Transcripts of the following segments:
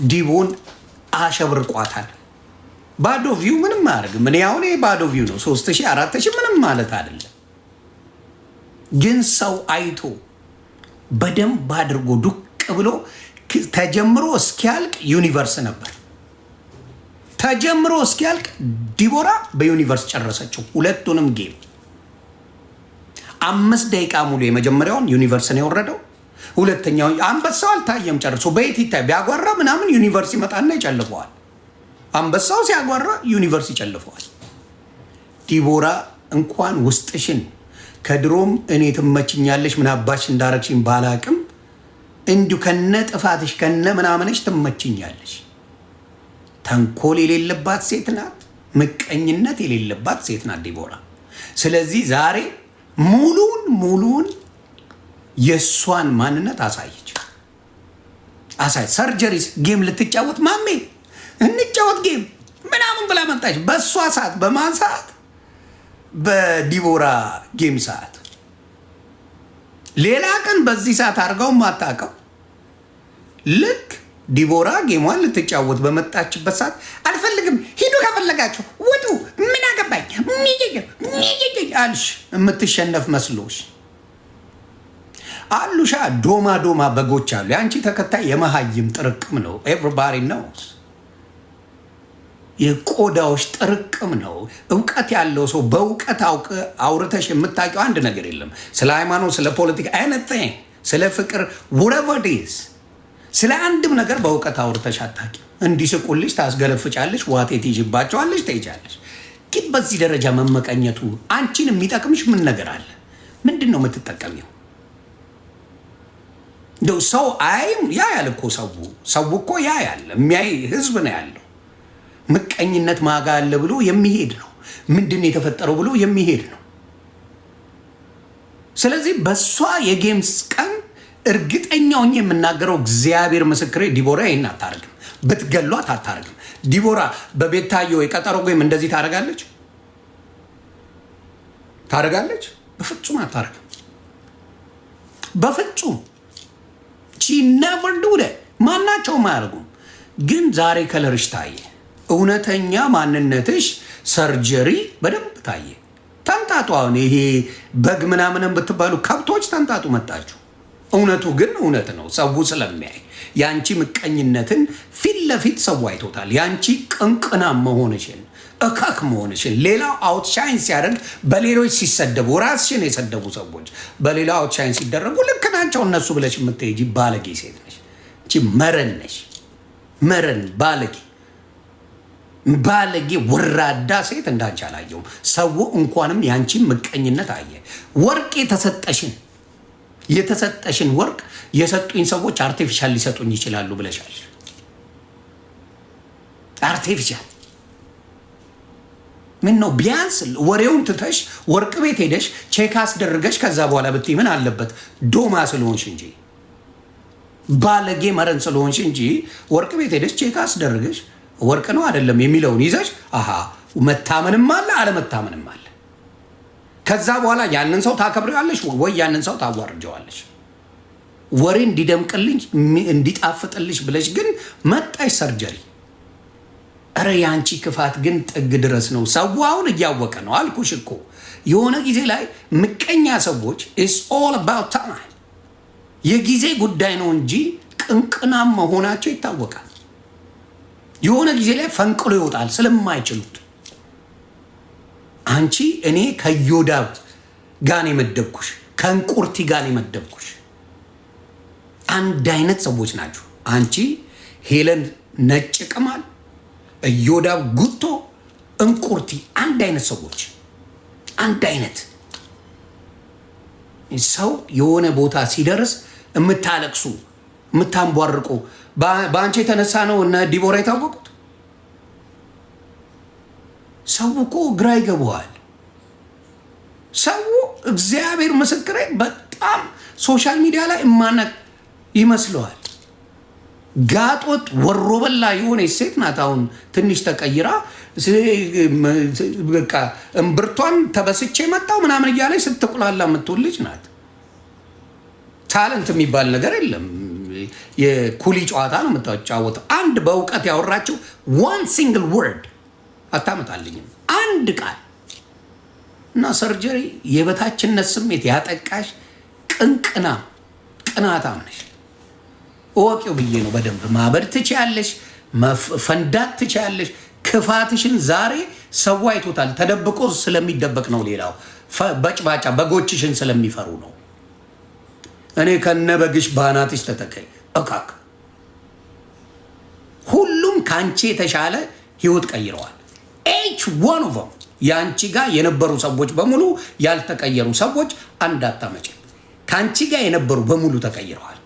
ዲቦን አሸብርቋታል። ባዶ ቪው ምንም አያደርግም። እኔ አሁን ባዶ ቪው ነው 3000 4000 ምንም ማለት አይደለም። ግን ሰው አይቶ በደንብ አድርጎ ዱቅ ብሎ ተጀምሮ እስኪያልቅ ዩኒቨርስ ነበር። ተጀምሮ እስኪያልቅ ዲቦራ በዩኒቨርስ ጨረሰችው ሁለቱንም ጌም። 5 ደቂቃ ሙሉ የመጀመሪያውን ዩኒቨርስ ነው የወረደው። ሁለተኛው አንበሳው አልታየም ጨርሶ። በየት ይታይ ቢያጓራ ምናምን ዩኒቨርስ ይመጣና ይጨልፈዋል። አንበሳው ሲያጓራ ዩኒቨርስ ይጨልፈዋል። ዲቦራ እንኳን ውስጥሽን ከድሮም እኔ ትመችኛለሽ ምን አባሽ እንዳረግሽኝ ባላቅም እንዲሁ ከነ ጥፋትሽ ከነ ምናምንሽ ትመችኛለሽ። ተንኮል የሌለባት ሴት ናት። ምቀኝነት የሌለባት ሴት ናት ዲቦራ። ስለዚህ ዛሬ ሙሉን የእሷን ማንነት አሳየች። ሰርጀሪ ጌም ልትጫወት ማሜ እንጫወት ጌም ምናምን ብላ መጣች። በእሷ ሰዓት በማን ሰዓት? በዲቦራ ጌም ሰዓት። ሌላ ቀን በዚህ ሰዓት አድርገው ማታቀው። ልክ ዲቦራ ጌሟን ልትጫወት በመጣችበት ሰዓት አልፈልግም፣ ሂዱ ከፈለጋችሁ ውጡ፣ ምን አገባኝ አልሽ። የምትሸነፍ መስሎሽ አሉሻ። ዶማ በጎች አሉ። የአንቺ ተከታይ የመሀይም ጥርቅም ነው። ኤቭሪባዲ ኖውስ። የቆዳዎች ጥርቅም ነው። እውቀት ያለው ሰው በእውቀት አውርተሽ የምታውቂው አንድ ነገር የለም። ስለ ሃይማኖት፣ ስለ ፖለቲካ anything፣ ስለ ፍቅር whatever it is፣ ስለ አንድም ነገር በእውቀት አውርተሽ አታውቂም። እንዲስቁልሽ ታስገለፍጫለሽ፣ ዋቴ ትይዥባቸዋለሽ፣ ትሄጃለሽ። ግን በዚህ ደረጃ መመቀኘቱ አንቺን የሚጠቅምሽ ምን ነገር አለ? ምንድን ነው የምትጠቀሚው? እንደው ሰው አይም ያ ያለ እኮ ሰው እኮ ያ ያለ የሚያይ ህዝብ ነው ያለው። ምቀኝነት ማጋ አለ ብሎ የሚሄድ ነው። ምንድን ነው የተፈጠረው ብሎ የሚሄድ ነው። ስለዚህ በሷ የጌምስ ቀን እርግጠኛው የምናገረው እግዚአብሔር ምስክሬ፣ ዲቦራ ይሄን አታረግም። ብትገሏት አታረግም። ዲቦራ በቤታዮ የቀጠሮ ጌም እንደዚህ ታረጋለች? በፍጹም አታረግም። በፍጹም never do that። ማናቸውም አያደርጉም። ግን ዛሬ ከለርሽ ታየ። እውነተኛ ማንነትሽ ሰርጀሪ በደንብ ታየ። ተንጣጡ። አሁን ይሄ በግ ምናምንም ብትባሉ ከብቶች ተንጣጡ መጣችሁ። እውነቱ ግን እውነት ነው። ሰው ስለሚያይ ያንቺ ምቀኝነትን ፊት ለፊት ሰው አይቶታል። ያንቺ ቅንቅናም መሆንሽን እካክ መሆንሽን ሌላው አውትሻይን ሲያደርግ በሌሎች ሲሰደቡ ራስሽን የሰደቡ ሰዎች በሌላው አውትሻይን ሲደረጉ ልክ ናቸው እነሱ ብለሽ የምትሄጂ ባለጌ ሴት ነሽ። እቺ መረን ነሽ። መረን ባለጌ ወራዳ ሴት እንዳንቺ አላየሁም። ሰው እንኳንም ያንቺን ምቀኝነት አየ። ወርቅ የተሰጠሽን ወርቅ የሰጡኝ ሰዎች አርቲፊሻል ሊሰጡኝ ይችላሉ ብለሻል። አርቲፊሻል ምን ነው? ቢያንስ ወሬውን ትተሽ ወርቅ ቤት ሄደሽ ቼክ አስደርገሽ ከዛ በኋላ ብትይ ምን አለበት? ዶማ ስለሆንሽ እንጂ ባለጌ መረን ስለሆንሽ እንጂ ወርቅ ቤት ሄደሽ ቼክ አስደርገሽ ወርቅ ነው አይደለም የሚለውን ይዘሽ መታመንም አለ አለመታመንም አለ። ከዛ በኋላ ያንን ሰው ታከብሪዋለሽ ወይ ያንን ሰው ታዋርጀዋለሽ። ወሬ እንዲደምቅልኝ እንዲጣፍጥልሽ ብለሽ ግን መጣሽ ሰርጀሪ። እረ ያንቺ ክፋት ግን ጥግ ድረስ ነው። ሰው አሁን እያወቀ ነው አልኩሽ እኮ። የሆነ ጊዜ ላይ ምቀኛ ሰዎች it's all about time፣ የጊዜ ጉዳይ ነው እንጂ ቅንቅናም መሆናቸው ይታወቃል። የሆነ ጊዜ ላይ ፈንቅሎ ይወጣል ስለማይችሉት። አንቺ እኔ ከዮዳብ ጋር የመደብኩሽ ከእንቁርቲ ጋር የመደብኩሽ አንድ አይነት ሰዎች ናቸው። አንቺ ሄለን ነጭ ቅማል፣ እዮዳብ ጉቶ፣ እንቁርቲ አንድ አይነት ሰዎች። አንድ አይነት ሰው የሆነ ቦታ ሲደርስ የምታለቅሱ የምታንቧርቁ በአንቺ የተነሳ ነው እነ ዲቦራ የታወቁት። ሰው እኮ ግራ ይገባዋል። ሰው እግዚአብሔር ምስክሬ በጣም ሶሻል ሚዲያ ላይ እማነቅ ይመስለዋል። ጋጦት ወሮበላ የሆነ ሴት ናት። አሁን ትንሽ ተቀይራ በቃ እምብርቷን ተበስቼ መጣው ምናምን እያለች ስትቁላላ የምትውል ልጅ ናት። ታለንት የሚባል ነገር የለም። የኩሊ ጨዋታ ነው የምታጫወተው። አንድ በእውቀት ያወራቸው one single word አታመጣልኝም፣ አንድ ቃል። እና ሰርጀሪ የበታችነት ስሜት ያጠቃሽ ቅናታም ነሽ። እወቂው ብዬ ነው። በደንብ ማበድ ትችያለሽ፣ ፈንዳት ትችያለሽ። ክፋትሽን ዛሬ ሰው አይቶታል። ተደብቆ ስለሚደበቅ ነው። ሌላው በጭባጫ በጎችሽን ስለሚፈሩ ነው። እኔ ከነበግሽ ባናትሽ ተተከይ እካክ። ሁሉም ከአንቺ የተሻለ ህይወት ቀይረዋል። ኤች ዋን ኦፍ ዘም የአንቺ ጋር የነበሩ ሰዎች በሙሉ ያልተቀየሩ ሰዎች አንድ አታመጭ። ከአንቺ ጋር የነበሩ በሙሉ ተቀይረዋል።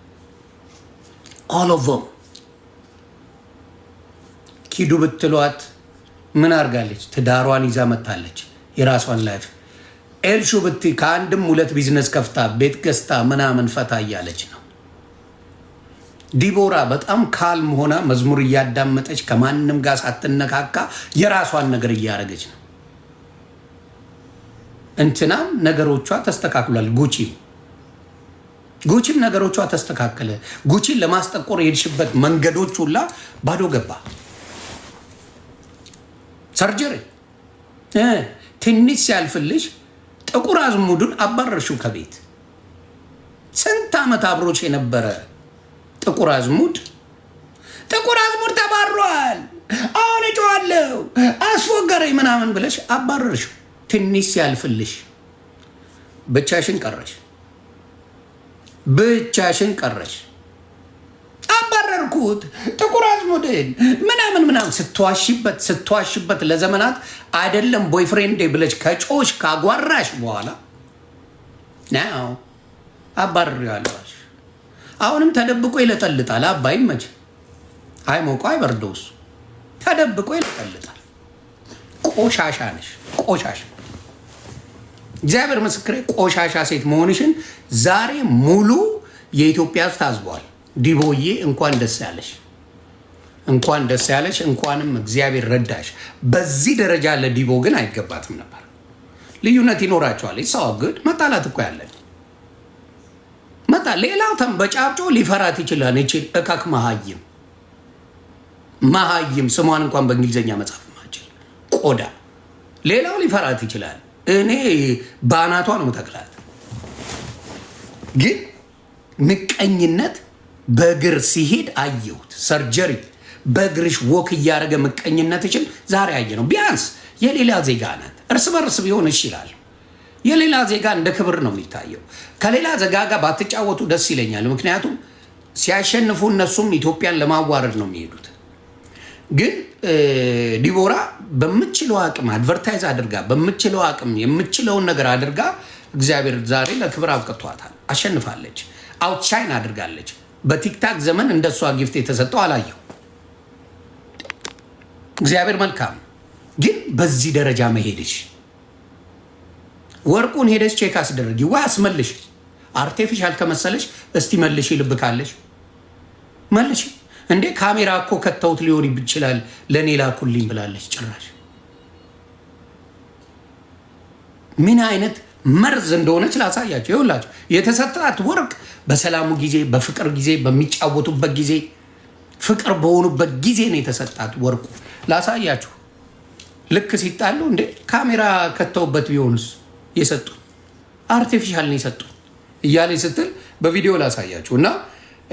ኦል ኦፍ ዘም። ኪዱ ብትሏት ምን አድርጋለች? ትዳሯን ይዛ መታለች፣ የራሷን ላይፍ። ኤልሹ ብት ከአንድም ሁለት ቢዝነስ ከፍታ ቤት ገዝታ ምናምን ፈታ እያለች ነው። ዲቦራ በጣም ካልም ሆና መዝሙር እያዳመጠች ከማንም ጋር ሳትነካካ የራሷን ነገር እያደረገች ነው። እንትናም ነገሮቿ ተስተካክሏል። ጉቺም ነገሮቿ ተስተካከለ። ጉቺን ለማስጠቆር የሄድሽበት መንገዶች ሁላ ባዶ ገባ። ሰርጀሪ ትንሽ ሲያልፍልሽ ጥቁር አዝሙዱን አባረርሽው ከቤት። ስንት ዓመት አብሮች የነበረ ጥቁር አዝሙድ ተባሯል። አሁን እጮዋለሁ አስወገረኝ ምናምን ብለሽ አባረርሽው። ትንሽ ሲያልፍልሽ ብቻሽን ቀረሽ። አባረርኩት ጥቁር አዝሙድን ምናምን ስትዋሽበት ለዘመናት አይደለም ቦይፍሬንድ ብለሽ ከጮሽ ካጓራሽ በኋላ ናው አባረርያለሁ። አሁንም ተደብቆ ይለጠልጣል። አባይም መች አይሞቀው አይበርደውስ ተደብቆ ይለጠልጣል። ቆሻሻ ነሽ፣ ቆሻሻ። እግዚአብሔር ምስክሬ፣ ቆሻሻ ሴት መሆንሽን ዛሬ ሙሉ የኢትዮጵያ ሕዝብ ታዝቧል። ዲቦዬ እንኳን ደስ ያለሽ፣ እንኳንም እግዚአብሔር ረዳሽ። በዚህ ደረጃ ለዲቦ ግን አይገባትም ነበር። ልዩነት ይኖራቸዋል። ሰው ግድ መጣላት እኮ ያለን ሌላው ተንበጫጮ ሊፈራት ይችላል። እካክ መሀይም ስሟን እንኳን በእንግሊዝኛ መጻፍ ማችል ቆዳ ሌላው ሊፈራት ይችላል። እኔ በአናቷ ነው ተክላት። ግን ምቀኝነት በእግር ሲሄድ አየሁት። ሰርጀሪ በእግርሽ ወክ እያደረገ ምቀኝነትሽን ዛሬ አየ ነው። ቢያንስ የሌላ ዜጋ ናት። እርስ በርስ ቢሆን ይችላል። የሌላ ዜጋ እንደ ክብር ነው የሚታየው። ከሌላ ዜጋ ጋር ባትጫወቱ ደስ ይለኛል። ምክንያቱም ሲያሸንፉ እነሱም ኢትዮጵያን ለማዋረድ ነው የሚሄዱት። ግን ዲቦራ በምችለው አቅም አድቨርታይዝ አድርጋ በምችለው አቅም የምችለውን ነገር አድርጋ እግዚአብሔር ዛሬ ለክብር አብቅቷታል። አሸንፋለች። አውትሻይን አድርጋለች። በቲክታክ ዘመን እንደሷ ጊፍት የተሰጠው አላየው። እግዚአብሔር መልካም። ግን በዚህ ደረጃ መሄድሽ ወርቁን ሄደሽ ቼክ አስደርጊ ወይ አስመልሽ። አርቲፊሻል ከመሰለሽ እስቲ መልሽ፣ ልብ ካለሽ መልሽ። እንዴ ካሜራ እኮ ከተውት ሊሆን ይችላል ለኔ ላኩልኝ ብላለች። ጭራሽ ምን አይነት መርዝ እንደሆነች ላሳያችሁ። ይኸውላችሁ የተሰጣት ወርቅ በሰላሙ ጊዜ፣ በፍቅር ጊዜ፣ በሚጫወቱበት ጊዜ፣ ፍቅር በሆኑበት ጊዜ ነው የተሰጣት ወርቁ። ላሳያችሁ። ልክ ሲጣሉ እንዴ ካሜራ ከተውበት ቢሆንስ የሰጡ አርቲፊሻል ነው የሰጡ እያለ ስትል በቪዲዮ ላሳያችሁ። እና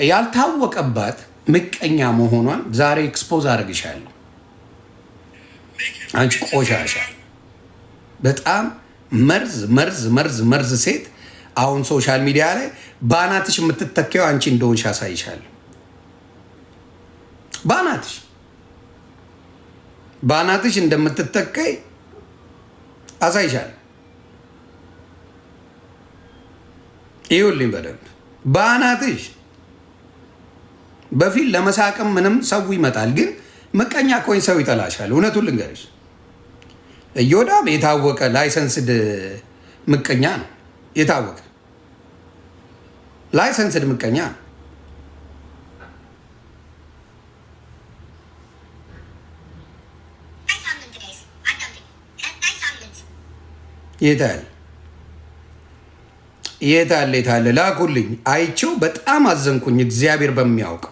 ያልታወቀባት ምቀኛ መሆኗን ዛሬ ኤክስፖዝ አድርግሻለሁ። አንቺ ቆሻሻ፣ በጣም መርዝ ሴት። አሁን ሶሻል ሚዲያ ላይ ባናትሽ የምትተከው አንቺ እንደሆንሽ አሳይሻለሁ። ባናትሽ እንደምትተከይ አሳይሻለሁ። ይኸውልኝ በደንብ ባናትሽ በፊት ለመሳቅም ምንም ሰው ይመጣል፣ ግን ምቀኛ ኮይን ሰው ይጠላሻል። እውነቱን ልንገርሽ፣ እዮዳብ የታወቀ ላይሰንስድ ምቀኛ ነው። የታወቀ ላይሰንስድ ምቀኛ ነው። የታል የታለ ላኩልኝ። አይቼው በጣም አዘንኩኝ። እግዚአብሔር በሚያውቅ